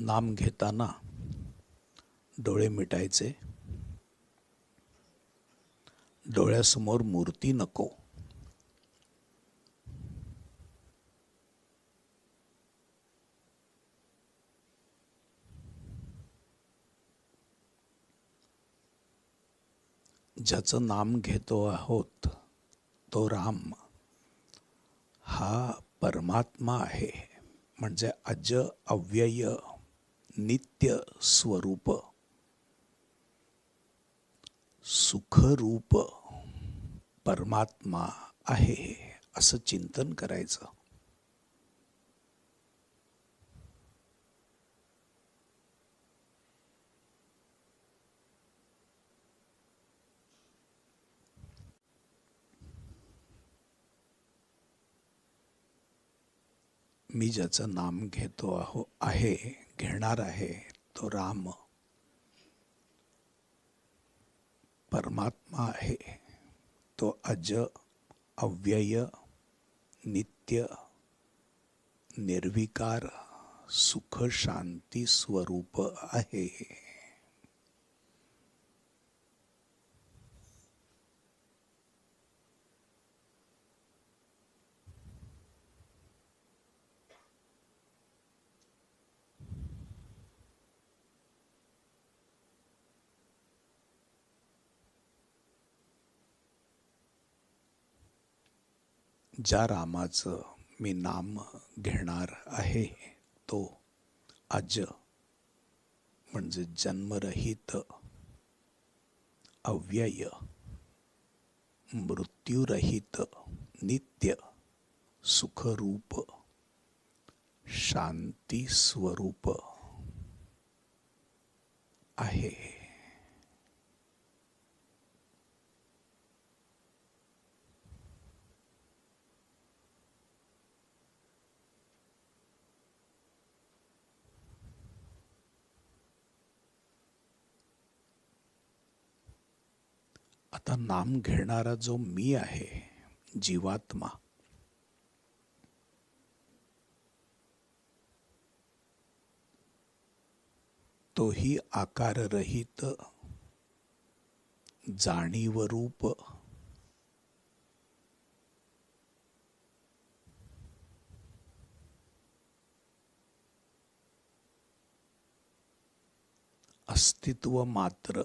नाम घेताना डोळे मिटायचे. डोळ्यासमोर मूर्ती नको. ज्याचं नाम घेतो आहोत तो राम हा परमात्मा आहे. म्हणजे अज अव्यय नित्य स्वरूप सुखरूप परमात्मा आहे असं चिंतन करायचं. मी ज्याचं नाम घेतो घेणार आहे तो राम परमात्मा आहे. तो अज अव्यय नित्य निर्विकार सुख शांती स्वरूप आहे. ज्या रामाचं मी नाम घेणार आहे तो अज म्हणजे जन्मरहित अव्यय मृत्यूरहित नित्य सुखरूप शांती स्वरूप आहे. आता नाम घेणारा जो मी आहे जीवात्मा, तोही आकाररहित जाणीवरूप अस्तित्व मात्र.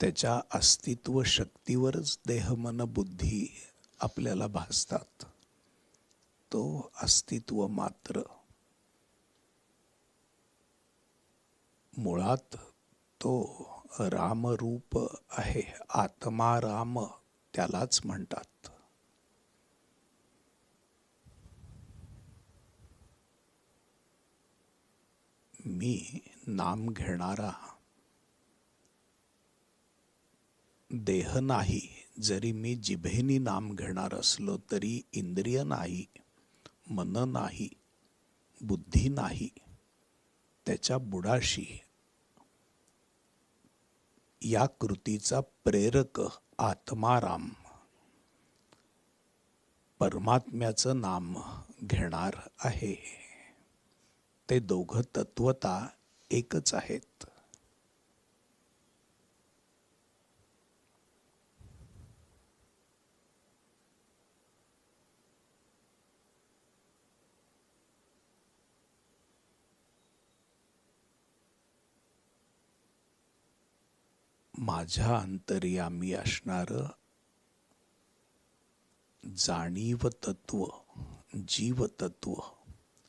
त्याच्या अस्तित्व शक्तीवरच देह मन बुद्धी आपल्याला भासतात. तो अस्तित्व मात्र मुळात तो रामरूप आहे. आत्मा राम त्यालाच म्हणतात. मी नाम घेणारा देह नाही. जरी मी जिभेनी नाम घेणार असलो तरी इंद्रिय नाही, मन नाही, बुद्धी नाही. त्याच्या बुडाशी या कृतीचा प्रेरक आत्माराम परमात्म्याचं नाम घेणार आहे. ते दोघं तत्वता एकच आहेत. माझ्या अंतर्यामी असणारं जाणीव तत्व जीव तत्व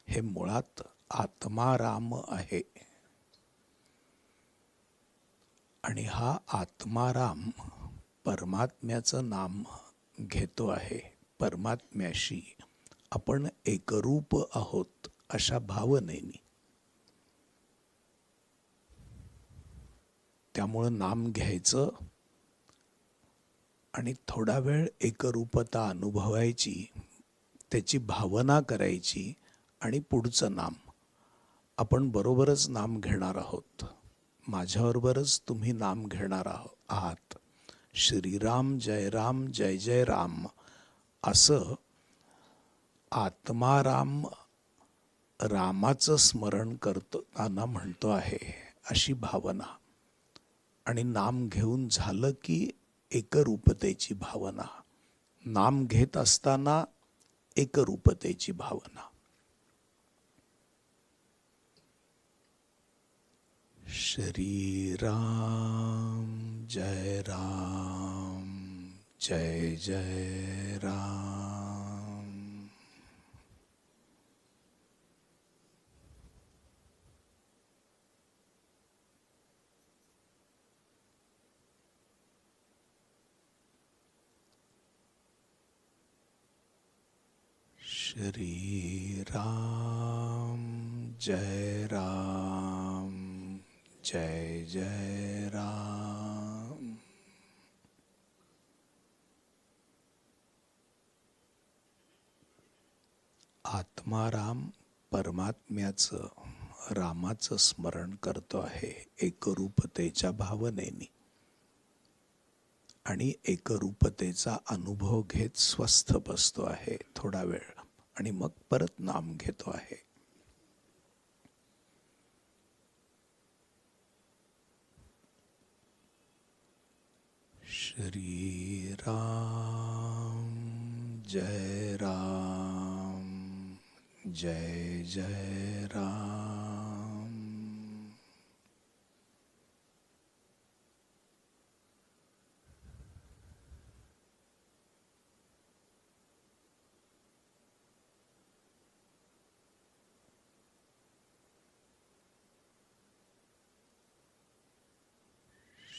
हे मुळात आत्माराम आहे. आणि हा आत्माराम परमात्म्याचं नाम घेतो आहे. परमात्म्याशी आपण एकरूप आहोत अशा भावनेनी. त्यामुळं नाम घ्यायचं आणि थोडा वेळ एकरूपता अनुभवायची, त्याची भावना करायची आणि पुढचं नाम. आपण बरोबरच नाम घेणार आहोत. माझ्याबरोबरच तुम्ही नाम घेणार आहात. श्रीराम जय राम जय जय राम असं आत्माराम रामाचं स्मरण करताना म्हणतो आहे अशी भावना, आणि नाम घेऊन झालं की एकरूपतेची भावना, नाम घेत असताना एकरूपतेची भावना. श्री राम जय राम जय जय राम. श्री राम जय राम जय जय राम. आत्माराम परमात्म्याचं, रामाचं स्मरण करतो आहे एकरूपतेच्या भावनेनी, आणि एकरूपतेचा अनुभव घेत स्वस्थ बसतो आहे थोडा वेळ, आणि मग परत नाम घेतो आहे. श्री राम जय राम जय जय राम.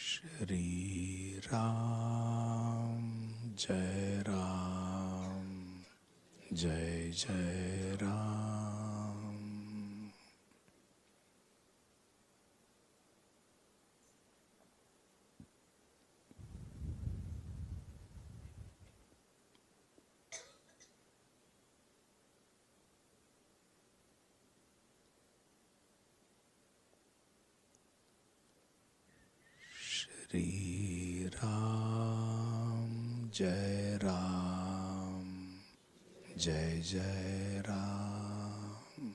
श्री राम जय राम जय जय राम. श्री राम जय राम जय जय राम.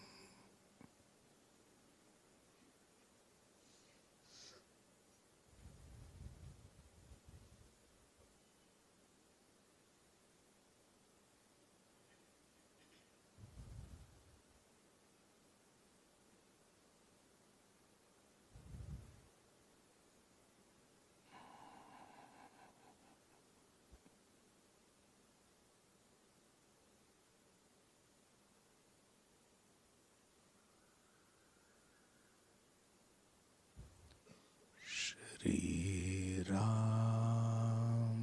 श्री राम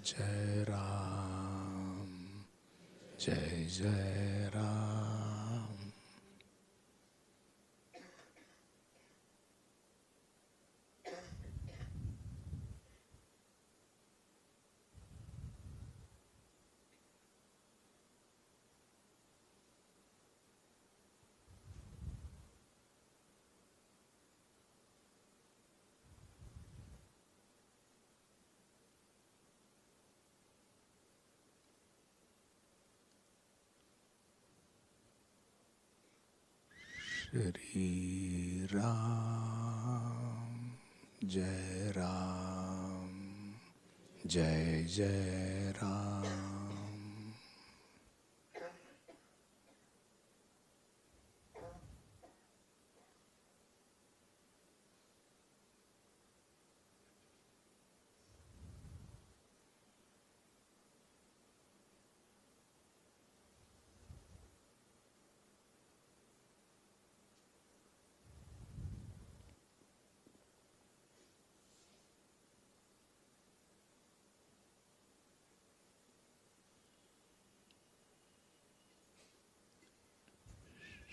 जय राम जय जय राम. श्री राम जय राम जय जय राम.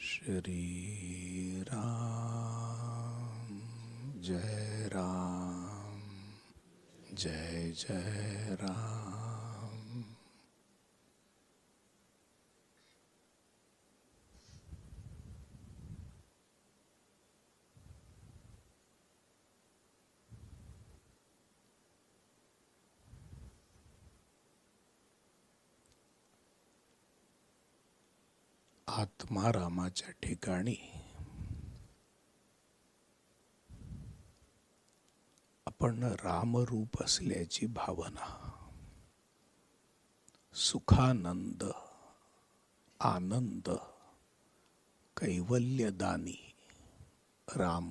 श्री राम जय राम जय जय राम. आत्मारामाच्या ठिकाणी आपण रामरूप असल्याची भावना, सुखानंद, आनंद, कैवल्यदानी राम,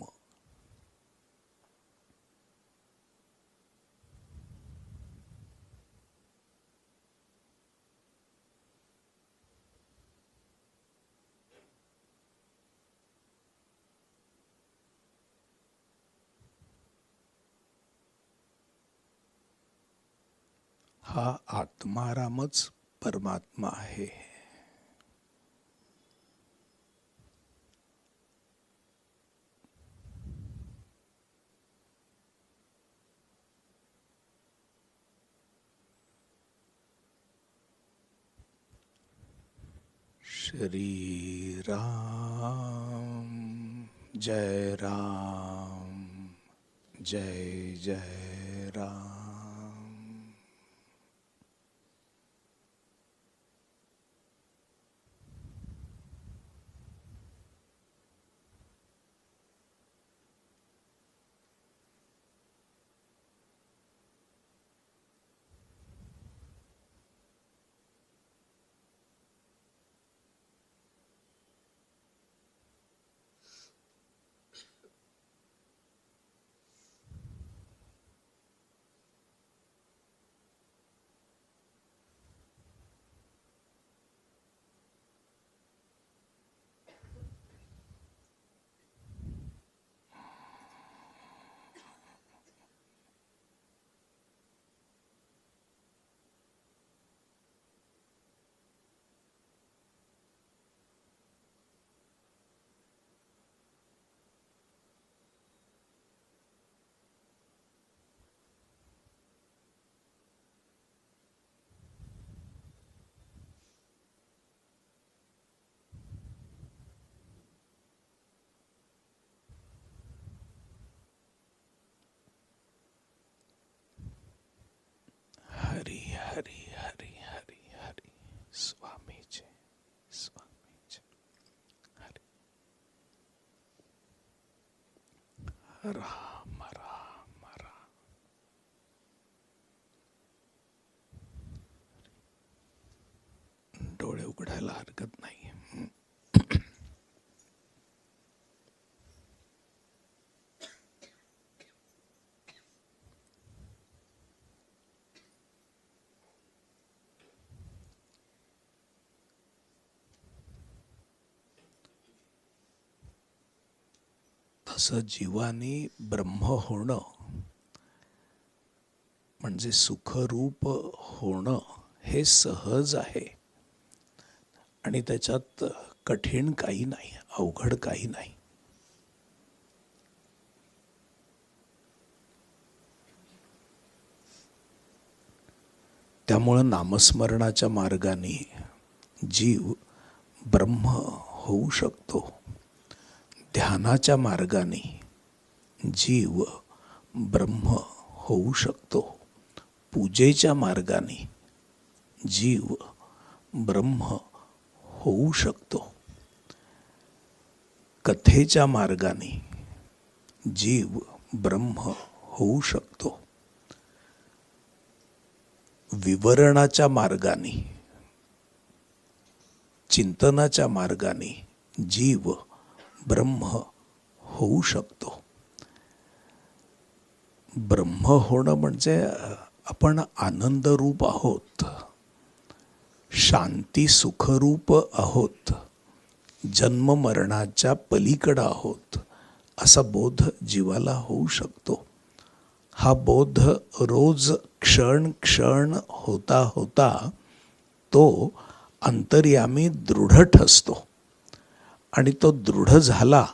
हा आत्मारामच परमात्मा आहे. श्री राम जय राम जय जय राम. हरी हरी हरी हरी हरी. स्वामीचे स्वामीचे. हरी राम राम राम. डोळे उघडायला हरकत नाही. तसं जीवाने ब्रह्म होणं म्हणजे सुखरूप होणं हे सहज आहे आणि त्याच्यात कठीण काही नाही, अवघड काही नाही. त्यामुळं नामस्मरणाच्या मार्गाने जीव ब्रह्म होऊ शकतो. ध्यानाच्या मार्गाने जीव ब्रह्म होऊ शकतो. पूजेच्या मार्गाने जीव ब्रह्म होऊ शकतो. कथेच्या मार्गाने जीव ब्रह्म होऊ शकतो. विवरणाच्या मार्गाने, चिंतनाच्या मार्गाने जीव ब्रह्म होऊ शकतो. ब्रह्म होणं म्हणजे आपण आनंदरूप आहोत, शांती सुखरूप आहोत, जन्म मरणाच्या पलीकडं आहोत असा बोध जीवाला होऊ शकतो. हा बोध रोज क्षण क्षण होता होता तो अंतर्यामी दृढ ठसतो आणि तो दृढ झाला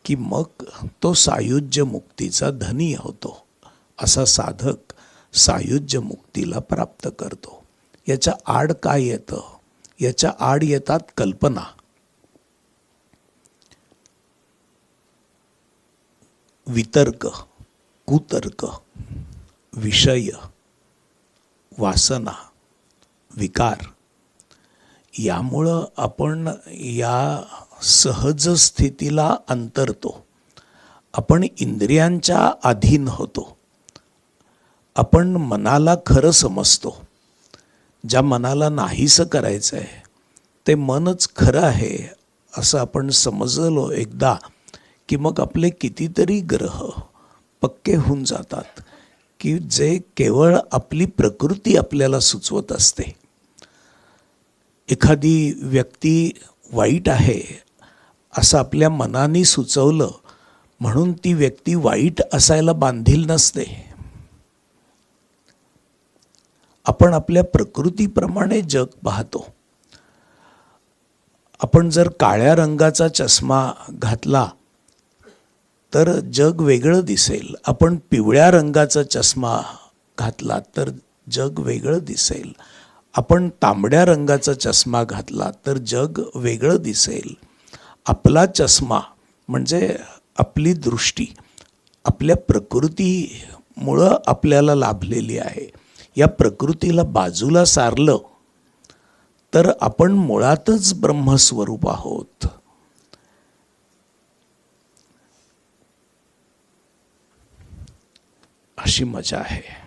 की मग तो सायुज्य मुक्तीचा धनी होतो. असा साधक सायुज्य मुक्तीला प्राप्त करतो. याच्या आड काय येतं? याच्या आड येतात कल्पना, वितर्क, कुतर्क, विषय, वासना, विकार. यामुळं आपण या सहज स्थितीला अंतरतो. आपण इंद्रियांच्या अधीन होतो. आपण मनाला खरं समजतो. ज्या मनाला नाहीसं करायचं आहे ते मनच खरं आहे असं आपण समजलो एकदा की मग आपले कितीतरी ग्रह पक्के होऊन जातात की जे केवळ आपली प्रकृती आपल्याला सुचवत असते. एखादी व्यक्ती वाईट आहे असं आपल्या मनाने सुचवलं म्हणून ती व्यक्ती वाईट असायला बांधील नसते. आपण आपल्या प्रकृतीप्रमाणे जग पाहतो. आपण जर काळ्या रंगाचा चष्मा घातला तर जग वेगळं दिसेल. आपण पिवळ्या रंगाचा चष्मा घातला तर जग वेगळं दिसेल. आपण तांबड्या रंगाचा चष्मा घातला तर जग वेगळं दिसेल. आपला चष्मा म्हणजे आपली दृष्टी आपल्या प्रकृतीमुळं आपल्याला लाभलेली आहे. या प्रकृतीला बाजूला सारलं तर आपण मुळातच ब्रह्मस्वरूप आहोत. अशी मजा आहे.